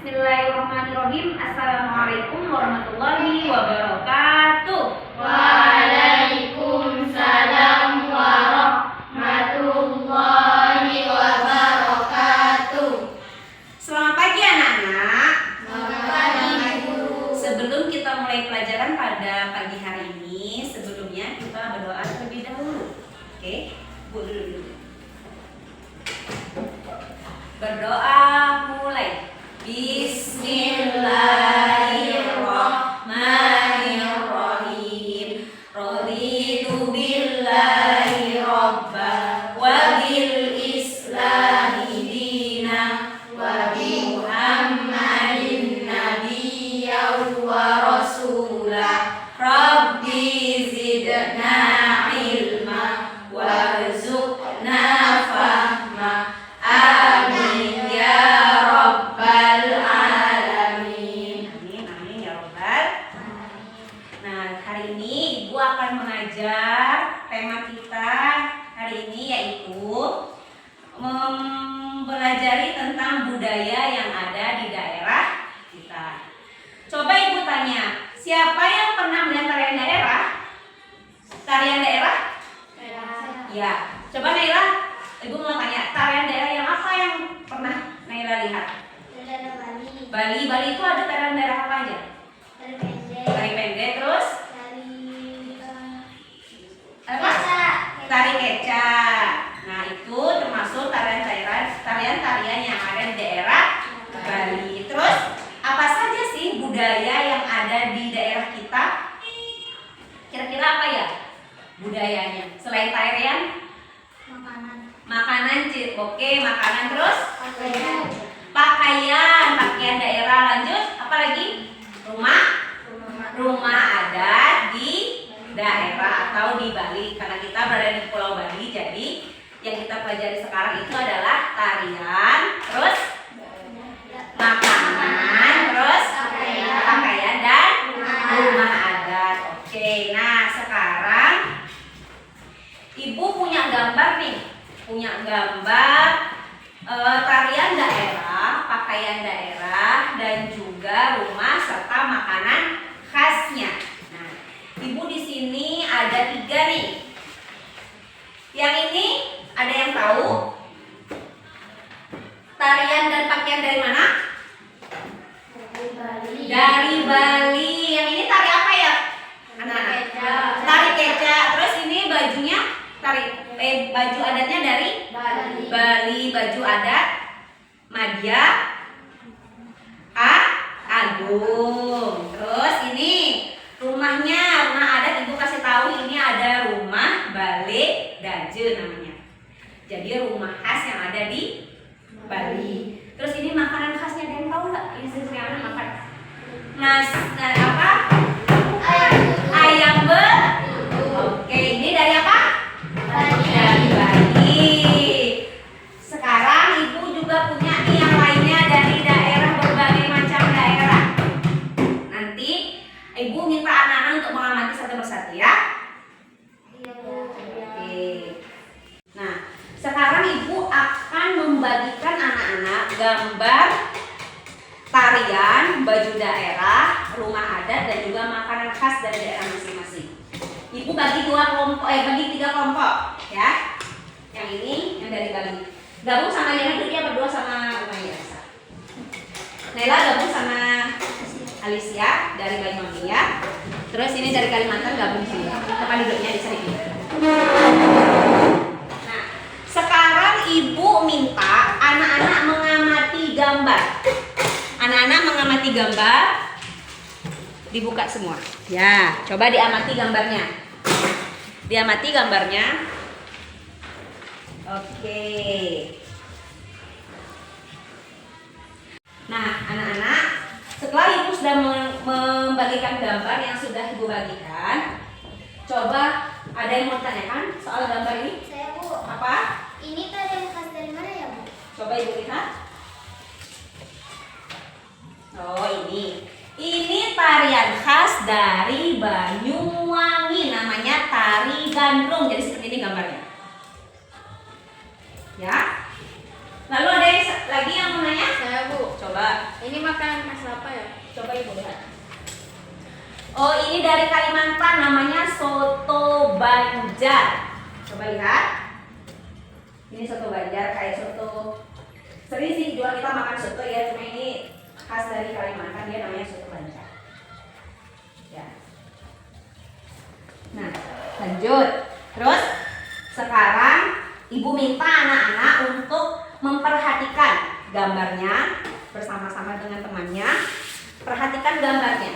Bismillahirrahmanirrahim. Assalamualaikum warahmatullahi wabarakatuh. Waalaikumsalam warahmatullahi wabarakatuh. Selamat pagi anak-anak. Selamat pagi, Bu. Sebelum kita mulai pelajaran pada pagi hari ini, sebelumnya kita berdoa terlebih dahulu. Oke, Bu dulu. Berdoa mulai. Bismillahirrahmanirrahim. Raditu billahi robba wa bil islami dina wa bi Muhammadin nabiyya wa rasulah. Rabbi zidna ilma warzuqna fahma. Amin ya rabbal alamin. Amin, amin ya rabbal. Nah, hari ini Ibu akan mengajar tema kita hari ini yaitu mempelajari tentang budaya yang ada di daerah kita. Coba Ibu tanya, siapa yang pernah melihat tarian daerah? Tarian daerah? Ya, coba Naila, Ibu mau tanya, tarian daerah yang apa yang pernah Naila lihat? Bali. Bali itu ada tarian daerah apa aja? Tari pendek, terus? Apa? Tari kecak. Nah, itu termasuk tarian-tarian yang ada di daerah Bali. Terus, apa saja sih budaya yang ada di daerah kita? Kira-kira apa ya budayanya? Selain tarian? Makanan, oke, makanan. Terus? Pakaian daerah. Lanjut, apa lagi? Rumah adat di daerah atau di Bali. Karena kita berada di Pulau Bali, jadi yang kita pelajari sekarang itu adalah tarian, terus makanan, terus pakaian dan rumah adat. Oke, nah sekarang Ibu punya gambar nih. Punya gambar tarian daerah, pakaian daerah, dan juga rumah serta makanan khasnya. Nah, Ibu di sini ada 3 nih. Yang ini ada yang tahu? Tarian dan pakaian dari mana? Dari Bali. Yang ini tari apa ya? Anak-anak. Tari kecak. Terus ini bajunya baju adatnya dari Bali, baju adat Madya Agung. Terus ini rumah adat Ibu kasih tahu, ini ada rumah Bale Daje namanya. Jadi rumah khas yang ada di Bali. Terus ini makanan khasnya, ada yang tahu nggak? Ini sering makan. Apa? Ayam Oke, ini dari apa? Dari Bali. Sekarang Ibu juga punya nih yang lainnya dari daerah, berbagai macam daerah. Nanti Ibu minta anak-anak untuk mengamati satu persatu ya. Oke. Nah, sekarang Ibu akan membagikan anak-anak gambar tarian, baju daerah, rumah adat, dan juga makanan khas dari daerah masing-masing. Ibu bagi 3 kelompok ya. Yang ini yang dari Bali. Gabung sama Yana dulu ya, berdua sama Umaya. Naila gabung sama Alicia dari Banyuwangi ya. Terus ini dari Kalimantan gabung sini. Tempat duduknya di sini. Nah, sekarang Ibu minta anak-anak mengamati gambar. Anak-anak mengamati gambar. Dibuka semua. Ya, coba diamati gambarnya. Diamati gambarnya. Oke. Nah, anak-anak, setelah Ibu sudah membagikan gambar yang sudah Ibu bagikan, coba ada yang mau tanyakan soal gambar ini? Saya, Bu. Apa? Ini tarian khas dari mana ya, Bu? Coba Ibu lihat. Oh, ini. Ini tarian khas dari Banyuwangi, namanya tari gandrung. Jadi seperti ini gambarnya. Ya. Lalu ada yang lagi yang mau nanya? Saya, Bu. Coba. Ini makanan khas apa ya? Coba Ibu lihat. Oh, ini dari Kalimantan, namanya soto Banjar. Coba lihat. Ini soto Banjar, kayak soto. Sering sih jual kita makan soto ya, cuma ini khas dari Kalimantan, dia namanya soto Banjar. Ya. Nah, lanjut. Terus sekarang Ibu minta anak-anak untuk memperhatikan gambarnya bersama-sama dengan temannya. Perhatikan gambarnya.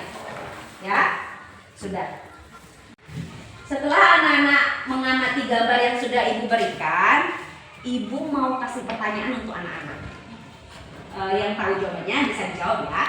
Ya, sudah. Setelah anak-anak mengamati gambar yang sudah Ibu berikan, Ibu mau kasih pertanyaan untuk anak-anak. Yang tahu jawabannya bisa dijawab ya.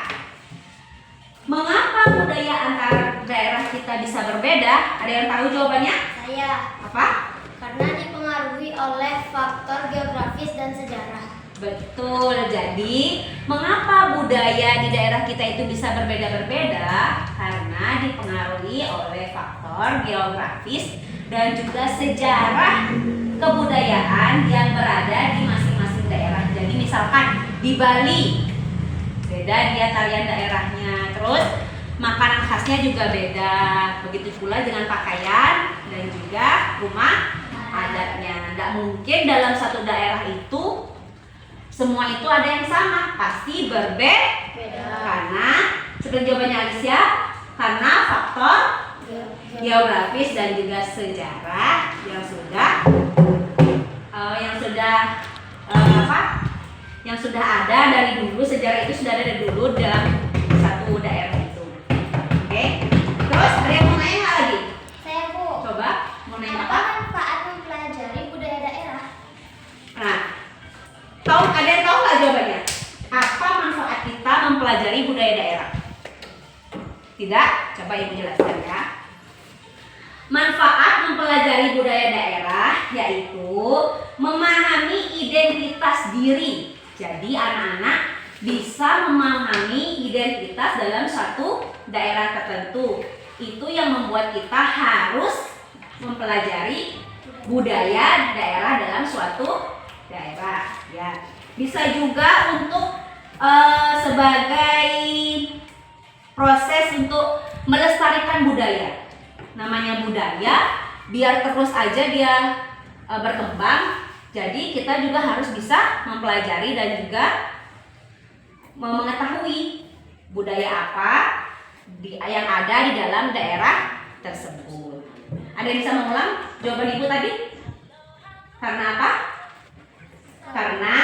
Mengapa budaya antar daerah kita bisa berbeda? Ada yang tahu jawabannya? Saya. Apa? Karena dipengaruhi oleh faktor geografis dan sejarah. Betul. Jadi, mengapa budaya di daerah kita itu bisa berbeda-berbeda? Karena dipengaruhi oleh faktor geografis dan juga sejarah kebudayaan yang berada di masing-masing daerah. Jadi, misalkan di Bali, beda dia tarian daerahnya. Terus, makanan khasnya juga beda. Begitu pula dengan pakaian dan juga rumah adatnya. Tidak mungkin dalam satu daerah itu semua itu ada yang sama, pasti berbeda. Karena seperti jawabannya Alicia, karena faktor geografis dan juga sejarah yang sudah ada dari dulu. Sejarah itu sudah ada dari dulu dalam satu daerah itu. Oke. Terus ada yang mau nanya nggak lagi? Saya, Bu. Coba mau nanya Apa apa? manfaat mempelajari budaya daerah? Nah, ada yang tahu nggak jawabannya? Apa manfaat kita mempelajari budaya daerah? Tidak? Coba Ibu jelaskan ya. Manfaat mempelajari budaya daerah yaitu memahami identitas diri. Jadi anak-anak bisa memahami identitas dalam suatu daerah tertentu. Itu yang membuat kita harus mempelajari budaya daerah dalam suatu daerah. Ya, bisa juga untuk sebagai proses untuk melestarikan budaya. Namanya budaya, biar terus aja dia berkembang. Jadi kita juga harus bisa mempelajari dan juga mengetahui budaya apa yang ada di dalam daerah tersebut. Ada yang bisa mengulang jawaban Ibu tadi? Karena apa? Karena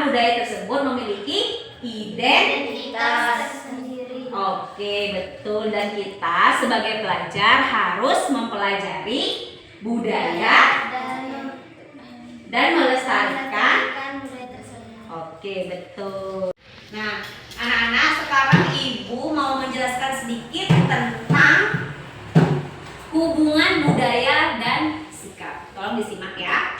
budaya tersebut memiliki identitas sendiri. Oke, betul. Dan kita sebagai pelajar harus mempelajari budaya dan melestarikan. Budaya tersebut. Oke, betul. Nah, anak-anak, sekarang Ibu mau menjelaskan sedikit tentang hubungan budaya dan sikap. Tolong disimak ya.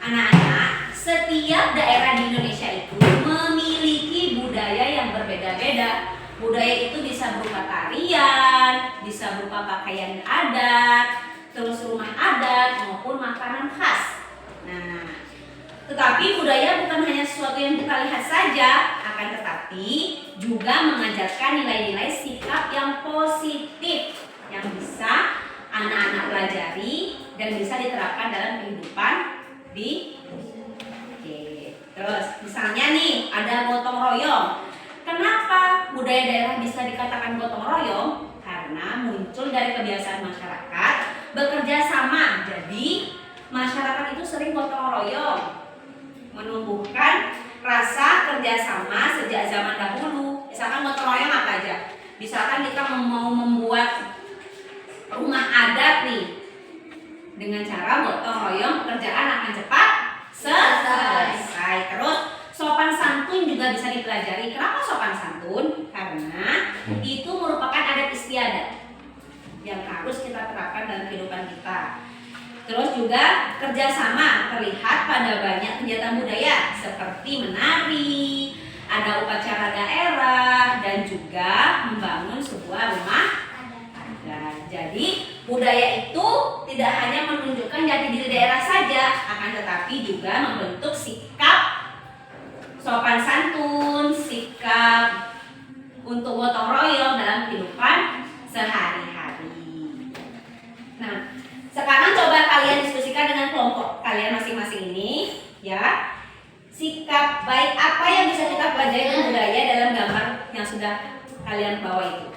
Anak-anak, setiap daerah di Indonesia itu memiliki budaya yang berbeda-beda. Budaya itu bisa berupa tarian, bisa berupa pakaian adat, terus rumah adat maupun makanan khas. Nah, tetapi budaya bukan hanya sesuatu yang kita lihat saja, akan tetapi juga mengajarkan nilai-nilai sikap yang positif yang bisa anak-anak pelajari dan bisa diterapkan dalam kehidupan di. Oke. Terus misalnya nih ada gotong royong. Kenapa budaya daerah bisa dikatakan gotong royong? Karena muncul dari kebiasaan masyarakat bekerja sama. Jadi masyarakat itu sering gotong royong, menumbuhkan rasa kerjasama sejak zaman dahulu. Misalkan gotong royong apa aja? Misalkan kita mau membuat rumah adat nih, dengan cara gotong royong pekerjaan akan cepat selesai. Terus sopan santun juga bisa dipelajari. Kenapa sopan santun? Karena itu merupakan adat istiadat yang harus kita terapkan dalam kehidupan kita. Terus juga kerjasama terlihat pada banyak kegiatan budaya seperti menari, ada upacara daerah, dan juga membangun sebuah rumah adat. Jadi budaya itu tidak hanya menunjukkan jati diri daerah saja, akan tetapi juga membentuk sikap kalian bawa itu.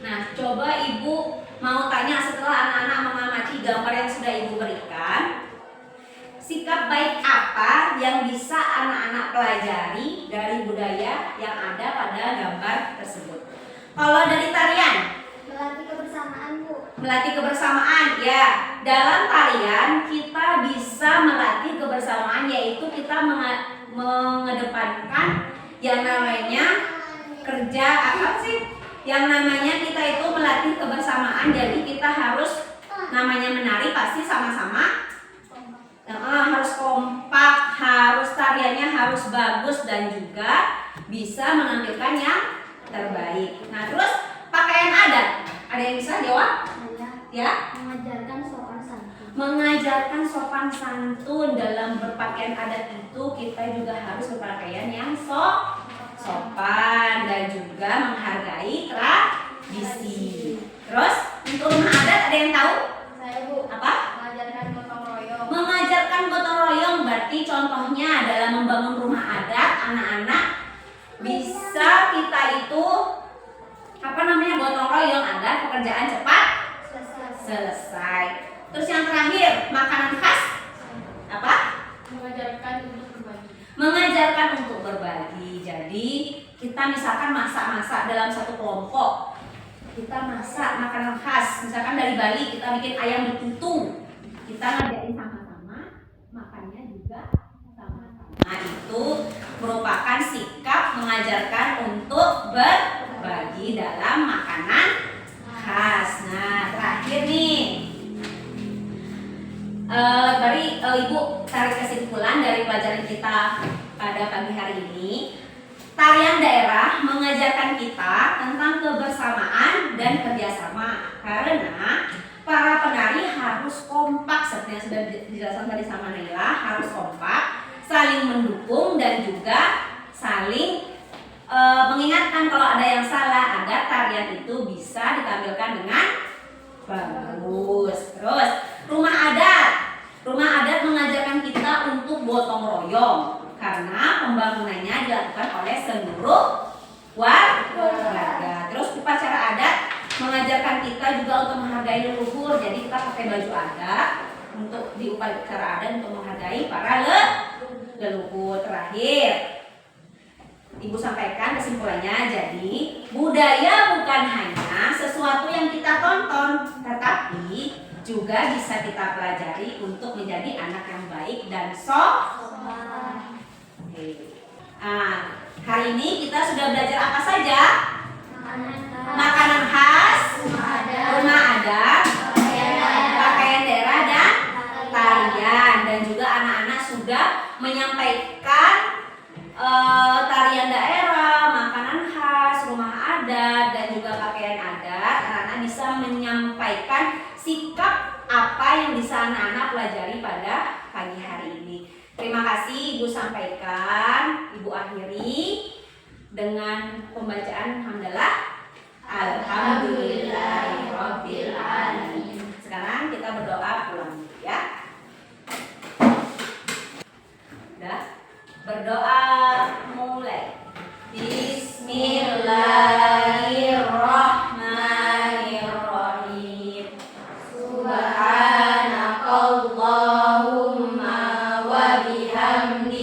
Nah, coba ibu mau tanya setelah anak-anak mengamati gambar yang sudah ibu berikan, sikap baik apa yang bisa anak-anak pelajari dari budaya yang ada pada gambar tersebut? Kalau dari tarian, Melatih kebersamaan, Bu. melatih kebersamaan, ya. Dalam tarian kita bisa melatih kebersamaan, yaitu kita mengedepankan yang namanya kerja apa sih? Yang namanya kita itu melatih kebersamaan. Jadi kita harus namanya menari pasti sama-sama. Harus kompak, harus tariannya harus bagus dan juga bisa menampilkan yang terbaik. Nah, terus pakaian adat. Ada yang bisa jawab? Ya. Mengajarkan sopan santun. Mengajarkan sopan santun dalam berpakaian adat itu kita juga harus berpakaian yang sopan dan juga menghargai tradisi. Terus untuk rumah adat ada yang tahu? Saya, Bu. Apa? Mengajarkan gotong royong. Mengajarkan gotong royong berarti contohnya adalah membangun rumah adat. Anak-anak bisa kita itu gotong royong agar pekerjaan cepat selesai. Terus yang terakhir, makanan khas apa? Mengajarkan untuk berbagi. Mengajarkan untuk berbagi. Jadi kita misalkan masak-masak dalam satu kelompok, kita masak makanan khas. Misalkan dari Bali kita bikin ayam betutu, kita ngerjain sama-sama, makannya juga sama-sama. Nah, itu merupakan sikap mengajarkan untuk berbagi dalam makanan khas. Nah, terakhir nih, Ibu tarik kesimpulan dari pelajaran kita pada pagi hari ini. Tarian daerah mengajarkan kita tentang kebersamaan dan kerjasama, karena para penari harus kompak seperti yang sudah dijelaskan tadi sama Naila, harus kompak, saling mendukung dan juga saling mengingatkan kalau ada yang salah agar tarian itu bisa ditampilkan dengan bagus. Terus rumah adat mengajarkan kita untuk gotong royong karena pembangunannya dilakukan oleh seluruh warga. Terus upacara adat mengajarkan kita juga untuk menghargai leluhur. Jadi kita pakai baju adat untuk di upacara adat untuk menghargai para leluhur. Terakhir, Ibu sampaikan kesimpulannya. Jadi budaya bukan hanya sesuatu yang kita tonton, tetapi juga bisa kita pelajari untuk menjadi anak yang baik dan sopan. Hari ini kita sudah belajar apa saja? Makanan khas, rumah adat, pakaian daerah dan tarian. Dan juga anak-anak sudah menyampaikan tarian daerah, makanan khas, rumah adat, dan juga pakaian adat. Anak-anak bisa menyampaikan sikap apa yang bisa anak-anak pelajari pada pagi hari ini. Terima kasih Ibu sampaikan, Ibu akhiri dengan pembacaan hamdalah. Alhamdulillahirabbil alamin. Sekarang kita berdoa pulang ya. Udah? Berdoa mulai. Bismillahirrahmanirrahim. Subhanakallahumma wa bihamdika